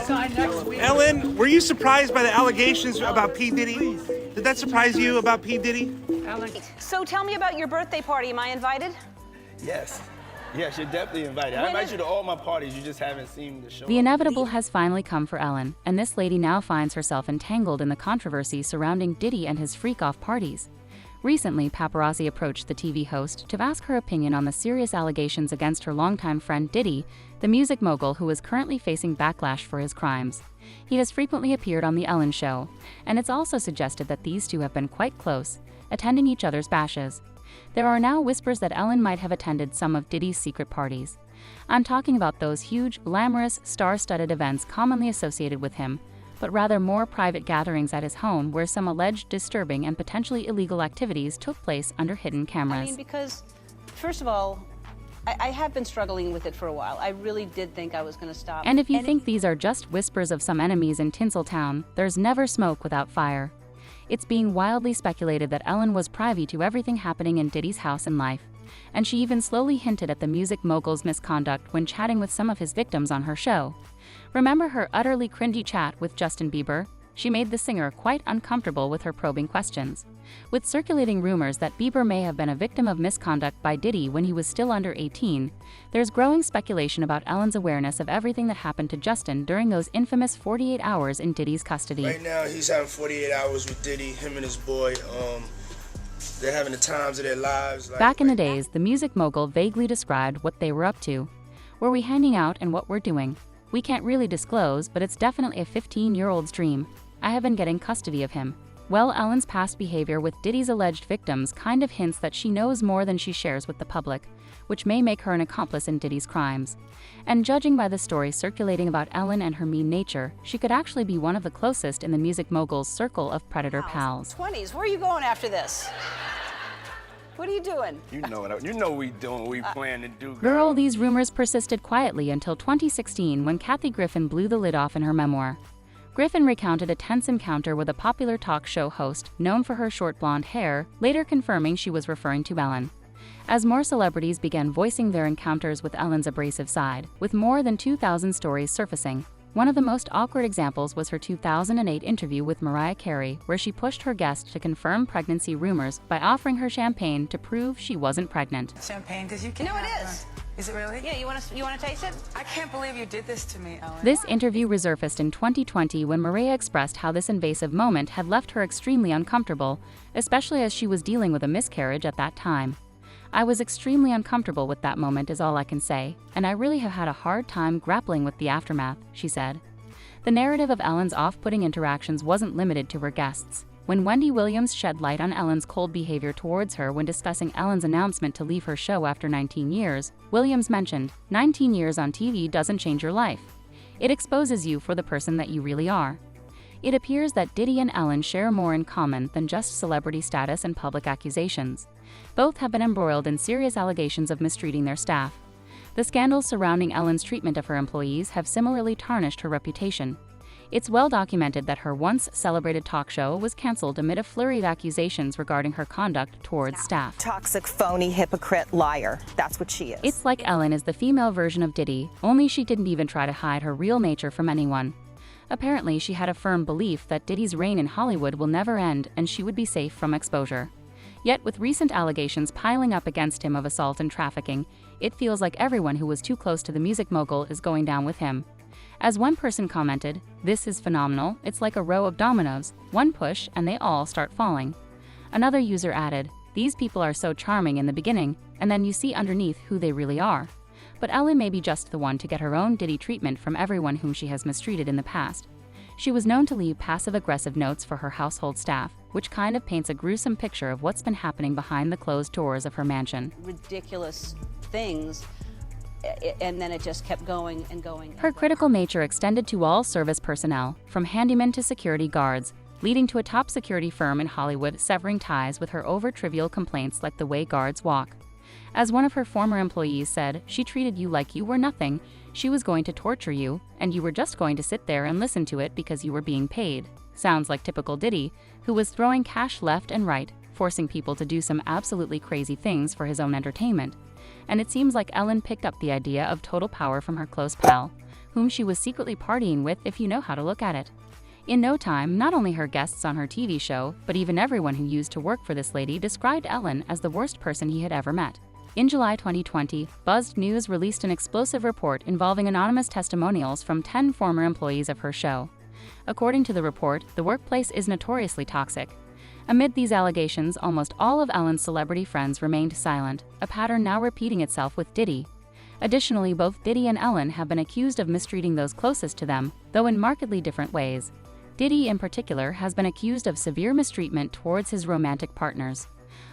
Ellen, were you surprised by the allegations about P. Diddy? Did that surprise you about P. Diddy? So tell me about your birthday party. Am I invited? Yes. Yes, you're definitely invited. I invite you to all my parties. You just haven't seen the show. The inevitable has finally come for Ellen, and this lady now finds herself entangled in the controversy surrounding Diddy and his freak-off parties. Recently, paparazzi approached the TV host to ask her opinion on the serious allegations against her longtime friend Diddy, the music mogul who is currently facing backlash for his crimes. He has frequently appeared on The Ellen Show, and it's also suggested that these two have been quite close, attending each other's bashes. There are now whispers that Ellen might have attended some of Diddy's secret parties. I'm talking about those huge, glamorous, star-studded events commonly associated with him, but rather more private gatherings at his home where some alleged disturbing and potentially illegal activities took place under hidden cameras. I mean, because, first of all, I have been struggling with it for a while. I really did think I was going to stop. And if you think these are just whispers of some enemies in Tinseltown, there's never smoke without fire. It's being wildly speculated that Ellen was privy to everything happening in Diddy's house and life, and she even slowly hinted at the music mogul's misconduct when chatting with some of his victims on her show. Remember her utterly cringy chat with Justin Bieber? She made the singer quite uncomfortable with her probing questions. With circulating rumors that Bieber may have been a victim of misconduct by Diddy when he was still under 18, there's growing speculation about Ellen's awareness of everything that happened to Justin during those infamous 48 hours in Diddy's custody. Right now, he's having 48 hours with Diddy, him and his boy. They're having the times of their lives. Back in the days, the music mogul vaguely described what they were up to. Were we hanging out and what we're doing? We can't really disclose, but it's definitely a 15-year-old's dream. I have been getting custody of him. Well, Ellen's past behavior with Diddy's alleged victims kind of hints that she knows more than she shares with the public, which may make her an accomplice in Diddy's crimes. And judging by the story circulating about Ellen and her mean nature, she could actually be one of the closest in the music mogul's circle of predator pals. 20s, where are you going after this? What are you doing? You know what we doing, what we plan to do. Girl, these rumors persisted quietly until 2016 when Kathy Griffin blew the lid off in her memoir. Griffin recounted a tense encounter with a popular talk show host known for her short blonde hair, later confirming she was referring to Ellen. As more celebrities began voicing their encounters with Ellen's abrasive side, with more than 2,000 stories surfacing, one of the most awkward examples was her 2008 interview with Mariah Carey, where she pushed her guest to confirm pregnancy rumors by offering her champagne to prove she wasn't pregnant. Champagne, because you can't. No, it is. Is it really? Yeah, you want to taste it? I can't believe you did this to me, Ellen. This interview resurfaced in 2020 when Maria expressed how this invasive moment had left her extremely uncomfortable, especially as she was dealing with a miscarriage at that time. I was extremely uncomfortable with that moment is all I can say, and I really have had a hard time grappling with the aftermath, she said. The narrative of Ellen's off-putting interactions wasn't limited to her guests. When Wendy Williams shed light on Ellen's cold behavior towards her when discussing Ellen's announcement to leave her show after 19 years, Williams mentioned, 19 years on TV doesn't change your life. It exposes you for the person that you really are. It appears that Diddy and Ellen share more in common than just celebrity status and public accusations. Both have been embroiled in serious allegations of mistreating their staff. The scandals surrounding Ellen's treatment of her employees have similarly tarnished her reputation. It's well documented that her once celebrated talk show was canceled amid a flurry of accusations regarding her conduct towards staff. Toxic, phony, hypocrite, liar. That's what she is. It's like Ellen is the female version of Diddy, only she didn't even try to hide her real nature from anyone. Apparently, she had a firm belief that Diddy's reign in Hollywood will never end and she would be safe from exposure. Yet, with recent allegations piling up against him of assault and trafficking, it feels like everyone who was too close to the music mogul is going down with him. As one person commented, "This is phenomenal, it's like a row of dominoes, one push and they all start falling." Another user added, "These people are so charming in the beginning, and then you see underneath who they really are." But Ellen may be just the one to get her own Diddy treatment from everyone whom she has mistreated in the past. She was known to leave passive-aggressive notes for her household staff, which kind of paints a gruesome picture of what's been happening behind the closed doors of her mansion. Ridiculous things, and then it just kept going and going. Her critical nature extended to all service personnel, from handymen to security guards, leading to a top security firm in Hollywood severing ties with her over trivial complaints like the way guards walk. As one of her former employees said, she treated you like you were nothing. She was going to torture you, and you were just going to sit there and listen to it because you were being paid. Sounds like typical Diddy, who was throwing cash left and right, forcing people to do some absolutely crazy things for his own entertainment. And it seems like Ellen picked up the idea of total power from her close pal, whom she was secretly partying with if you know how to look at it. In no time, not only her guests on her TV show, but even everyone who used to work for this lady described Ellen as the worst person he had ever met. In July 2020, Buzzed News released an explosive report involving anonymous testimonials from 10 former employees of her show. According to the report, the workplace is notoriously toxic. Amid these allegations, almost all of Ellen's celebrity friends remained silent, a pattern now repeating itself with Diddy. Additionally, both Diddy and Ellen have been accused of mistreating those closest to them, though in markedly different ways. Diddy, in particular, has been accused of severe mistreatment towards his romantic partners.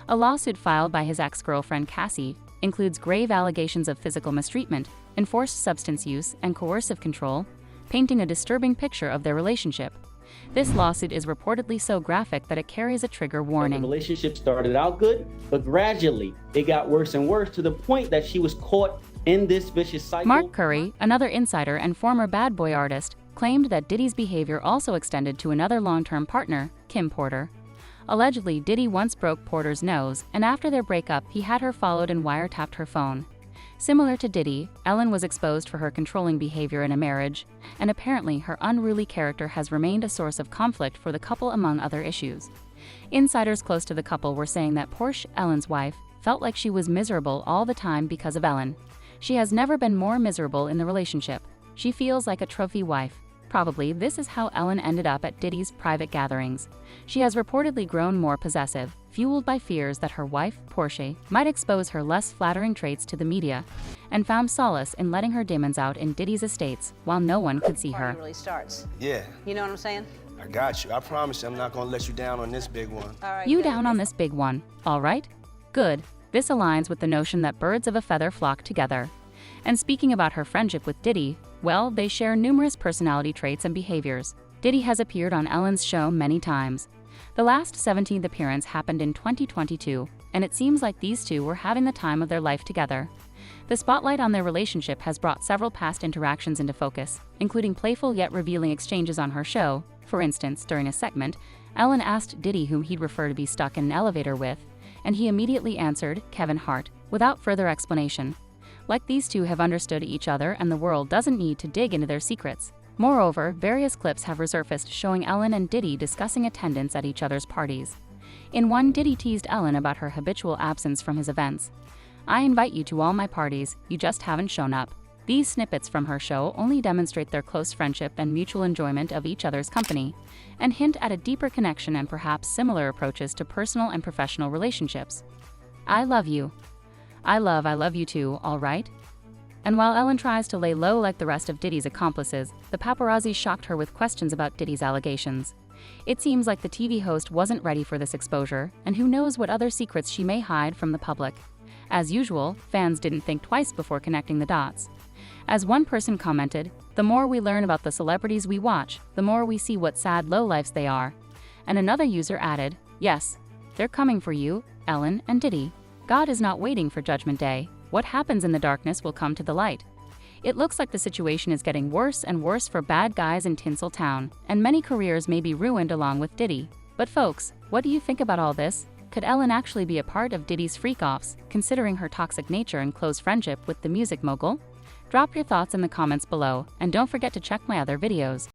A lawsuit filed by his ex-girlfriend Cassie includes grave allegations of physical mistreatment, enforced substance use, and coercive control, painting a disturbing picture of their relationship. This lawsuit is reportedly so graphic that it carries a trigger warning. The relationship started out good, but gradually it got worse and worse to the point that she was caught in this vicious cycle. Mark Curry, another insider and former Bad Boy artist, claimed that Diddy's behavior also extended to another long-term partner, Kim Porter. Allegedly, Diddy once broke Porter's nose, and after their breakup, he had her followed and wiretapped her phone. Similar to Diddy, Ellen was exposed for her controlling behavior in a marriage, and apparently her unruly character has remained a source of conflict for the couple among other issues. Insiders close to the couple were saying that Porsche, Ellen's wife, felt like she was miserable all the time because of Ellen. She has never been more miserable in the relationship. She feels like a trophy wife. Probably this is how Ellen ended up at Diddy's private gatherings. She has reportedly grown more possessive, fueled by fears that her wife, Porsche, might expose her less flattering traits to the media, and found solace in letting her demons out in Diddy's estates while no one could see her. Party really starts. Yeah, You know what I'm saying? I got you. I promise you I'm not gonna let you down on this big one. All right. You good. down on this big one, all right? Good. This aligns with the notion that birds of a feather flock together. And speaking about her friendship with Diddy, well, they share numerous personality traits and behaviors. Diddy has appeared on Ellen's show many times. The last 17th appearance happened in 2022, and it seems like these two were having the time of their life together. The spotlight on their relationship has brought several past interactions into focus, including playful yet revealing exchanges on her show. For instance, during a segment, Ellen asked Diddy whom he'd prefer to be stuck in an elevator with, and he immediately answered, Kevin Hart, without further explanation. Like these two have understood each other and the world doesn't need to dig into their secrets. Moreover, various clips have resurfaced showing Ellen and Diddy discussing attendance at each other's parties. In one, Diddy teased Ellen about her habitual absence from his events. I invite you to all my parties, you just haven't shown up. These snippets from her show only demonstrate their close friendship and mutual enjoyment of each other's company, and hint at a deeper connection and perhaps similar approaches to personal and professional relationships. I love you. I love you too, all right? And while Ellen tries to lay low like the rest of Diddy's accomplices, the paparazzi shocked her with questions about Diddy's allegations. It seems like the TV host wasn't ready for this exposure, and who knows what other secrets she may hide from the public. As usual, fans didn't think twice before connecting the dots. As one person commented, the more we learn about the celebrities we watch, the more we see what sad lowlifes they are. And another user added, yes, they're coming for you, Ellen and Diddy. God is not waiting for Judgment Day. What happens in the darkness will come to the light. It looks like the situation is getting worse and worse for bad guys in Tinseltown, and many careers may be ruined along with Diddy. But folks, what do you think about all this? Could Ellen actually be a part of Diddy's freak-offs, considering her toxic nature and close friendship with the music mogul? Drop your thoughts in the comments below, and don't forget to check my other videos.